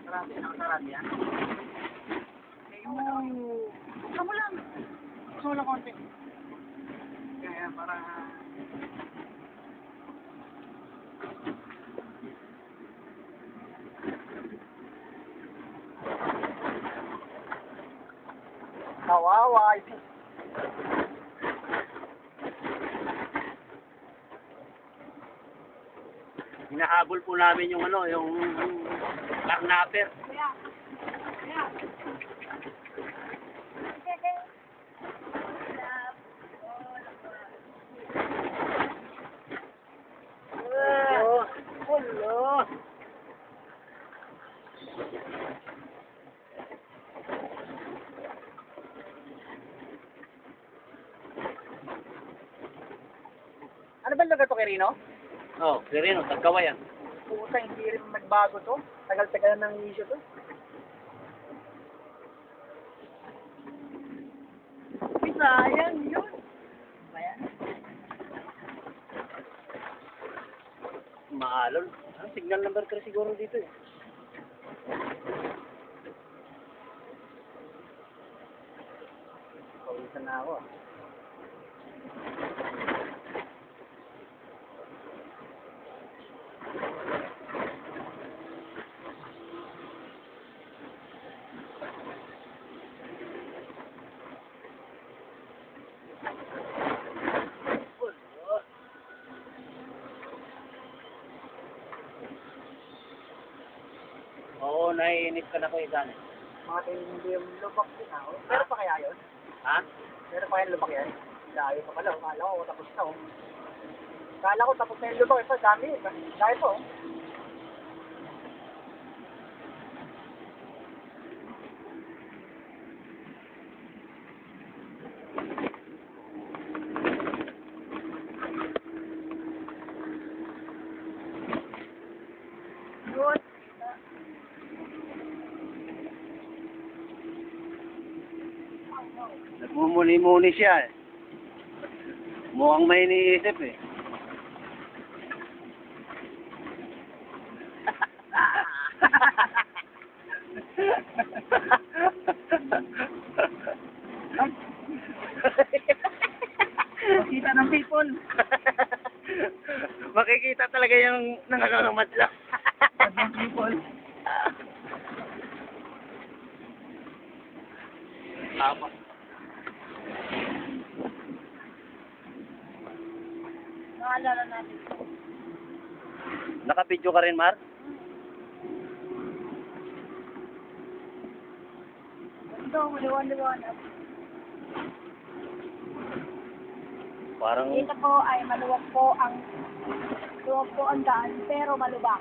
Nakasarado yan. Buksan mo lang. Buksan mo lang konti. Kaya para... Kawawa. Hinahabol po namin yung ano, yung karnaper. Hello. Ano ba lugar to, Kirino? Oh, Sereno, Tagkawayan. Puta, hindi rin nagbago to. Tagal-tagal ng issue to. Sayang yun. Ayan. Maalon. Signal number 3 siguro dito eh. Pawisan na ako. Oo, naiinip ka na ko isan. Mga hindi yung lubak din ako. Meron pa kaya yun? Ha? Meron pa kaya lubak yan? Dahil pa pala. Kala ko tapos na. Kala ko tapos na yung lubak. Ito, dami. Dahil po. Good. Nagmumuni-muni siya eh. Mukhang may iniisip eh. Makita ng people. Makikita talaga yung nangangamat lang. Ng people. Tama. Naalala natin. Nakapidyo ka rin, Mar? Ito, maliwan-liwanag. Parang... Dito po ay maluwag po ang daan, pero malubak.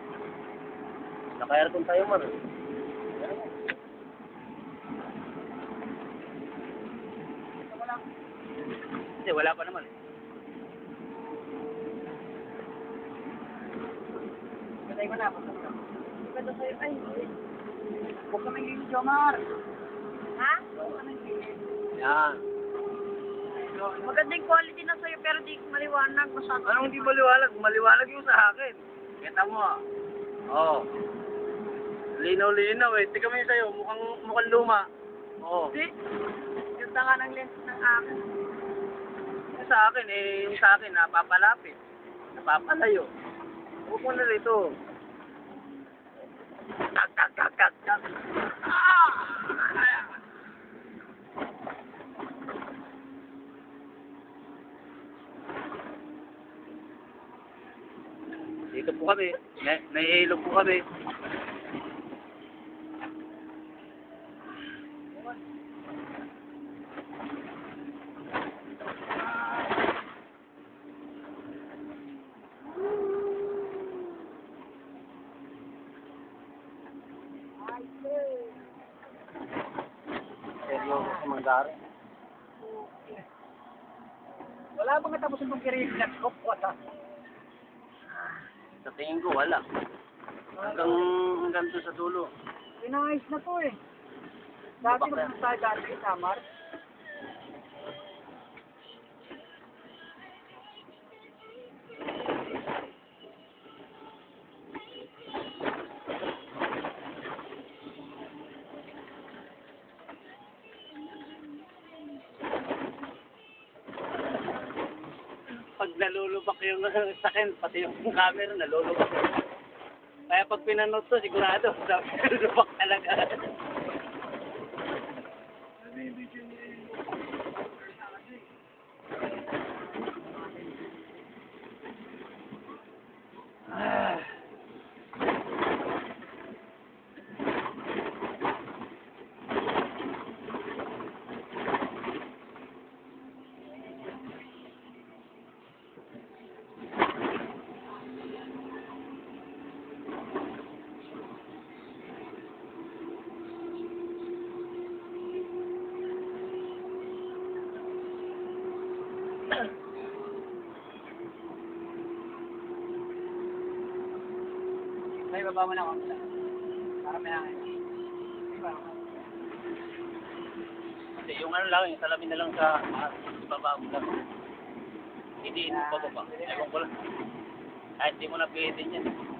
Naka-aircon tayo, Mar. Hindi, wala pa naman. Patay ko na. Ito sa'yo, ay, Huwag kami linis, Jomar. ha? Yan. Magandang quality na sa'yo, pero di maliwanag. Masyado. Anong hindi maliwalag? Maliwalag yung sa akin. Kita mo ah. Oo. Linaw-linaw eh. Tika mo yun sa'yo. Mukhang luma. Oo. Di? Ganda nga ng lens ng akin. Yung sa akin eh, yung sa akin napapalapit. Napapalayo. Huwag mo na rito. Tak, tak, tak, tak, tak. Ah! Dito po kami. Nahihilo po kami. Seryoso sa manggari. Wala bang natapos itong kirilat ko? Wala. Sa tingin ko, wala. Hanggang doon sa dulo. Pinayos na to eh. Dati nung tayo dati sa Samar. nalulubak yung sakyan, pati yung camera nalulubak. Kaya pag pinanood to, sigurado, nalulubak talaga. Ah. Ay, baba mo na ako. Para may hangin. Hindi, yung ano lang, yung salamin na lang sa baba mo lang. Hindi mo pa ba? Ewan ko lang. Kahit di mo na pwede yan.